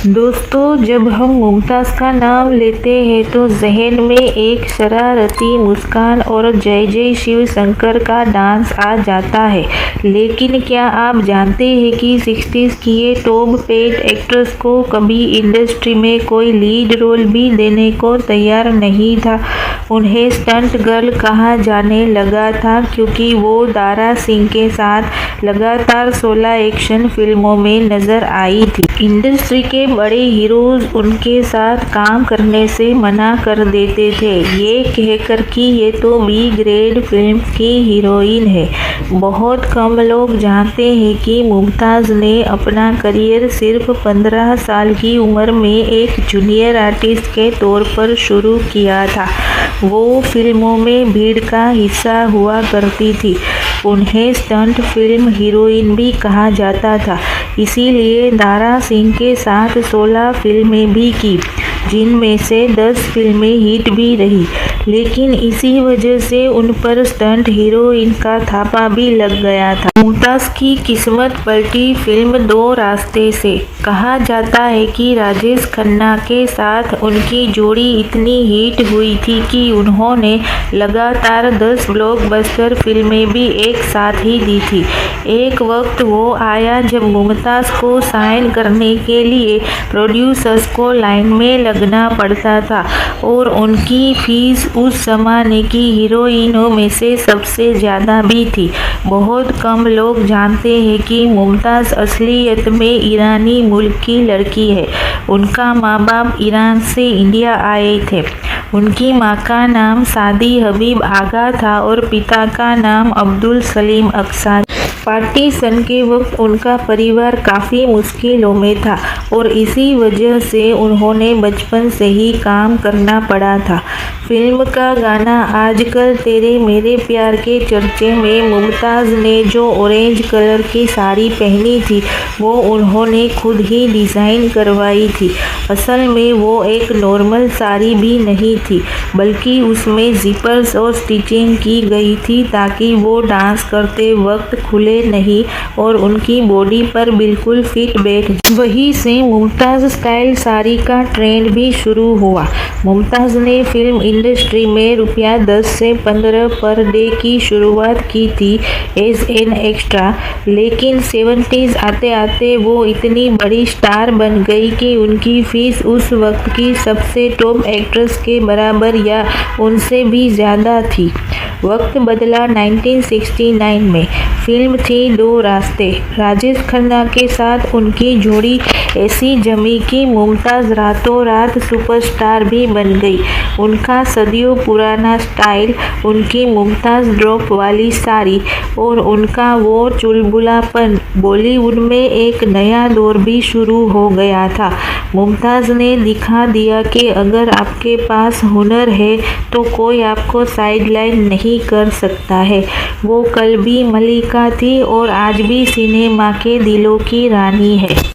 दोस्तों, जब हम मुमताज़ का नाम लेते हैं तो जहन में एक शरारती मुस्कान और जय जय शिव शंकर का डांस आ जाता है। लेकिन क्या आप जानते हैं कि 60s की ये टॉप पेड एक्ट्रेस को कभी इंडस्ट्री में कोई लीड रोल भी देने को तैयार नहीं था। उन्हें स्टंट गर्ल कहा जाने लगा था क्योंकि वो दारा सिंह के साथ लगातार 16 एक्शन फिल्मों में नजर आई थी। इंडस्ट्री के बड़े हीरोज उनके साथ काम करने से मना कर देते थे, ये कहकर कि ये तो बी ग्रेड फिल्म की हीरोइन है। बहुत कम लोग जानते हैं कि मुमताज़ ने अपना करियर सिर्फ 15 साल की उम्र में एक जूनियर आर्टिस्ट के तौर पर शुरू किया था। वो फिल्मों में भीड़ का हिस्सा हुआ करती थी। उन्हें स्टंट फिल्म हीरोइन भी कहा जाता था, इसीलिए दारा सिंह के साथ 16 फिल्में भी की, जिनमें से 10 फिल्में हिट भी रही। लेकिन इसी वजह से उन पर स्टंट हीरोइन का थापा भी लग गया था। मुमताज़ की किस्मत पलटी फिल्म दो रास्ते से। कहा जाता है कि राजेश खन्ना के साथ उनकी जोड़ी इतनी हिट हुई थी कि उन्होंने लगातार 10 ब्लॉकबस्टर फिल्में भी एक साथ ही दी थी। एक वक्त वो आया जब मुमताज़ को साइन करने के लिए प्रोड्यूसर्स को लाइन में लगना पड़ता था और उनकी फीस उस जमाने की हीरोइनों में से सबसे ज़्यादा भी थी। बहुत कम लोग जानते हैं कि मुमताज़ असलियत में ईरानी मुल्क की लड़की है। उनका माँ बाप ईरान से इंडिया आए थे। उनकी माँ का नाम सादी हबीब आगा था और पिता का नाम अब्दुल सलीम अक्सा। पार्टीशन के वक्त उनका परिवार काफ़ी मुश्किलों में था और इसी वजह से उन्होंने बचपन से ही काम करना पड़ा था। फिल्म का गाना आजकल तेरे मेरे प्यार के चर्चे में मुमताज़ ने जो ऑरेंज कलर की साड़ी पहनी थी वो उन्होंने खुद ही डिज़ाइन करवाई थी। असल में वो एक नॉर्मल साड़ी भी नहीं थी, बल्कि उसमें जिपर्स और स्टिचिंग की गई थी ताकि वो डांस करते वक्त खुले नहीं और उनकी बॉडी पर बिल्कुल फिट बैठ जाए। वहीं से मुमताज़ स्टाइल साड़ी का ट्रेंड भी शुरू हुआ। मुमताज़ ने फिल्म इंडस्ट्री में ₹10 से 15 पर डे की शुरुआत की थी एज एन एक्स्ट्रा, लेकिन 70s आते आते वो इतनी बड़ी स्टार बन गई कि उनकी फीस उस वक्त की सबसे टॉप एक्ट्रेस के बराबर या उनसे भी ज़्यादा थी। वक्त बदला 1969 में। फिल्म थी दो रास्ते। राजेश खन्ना के साथ उनकी जोड़ी ऐसी जमी कि मुमताज़ रातों रात सुपरस्टार भी बन गई। उनका सदियों पुराना स्टाइल, उनकी मुमताज़ ड्रॉप वाली साड़ी और उनका वो चुलबुलापन, बॉलीवुड में एक नया दौर भी शुरू हो गया था। मुमताज़ ने दिखा दिया कि अगर आपके पास हुनर है तो कोई आपको साइडलाइन नहीं कर सकता है। वो कल भी मलिका थी और आज भी सिनेमा के दिलों की रानी है।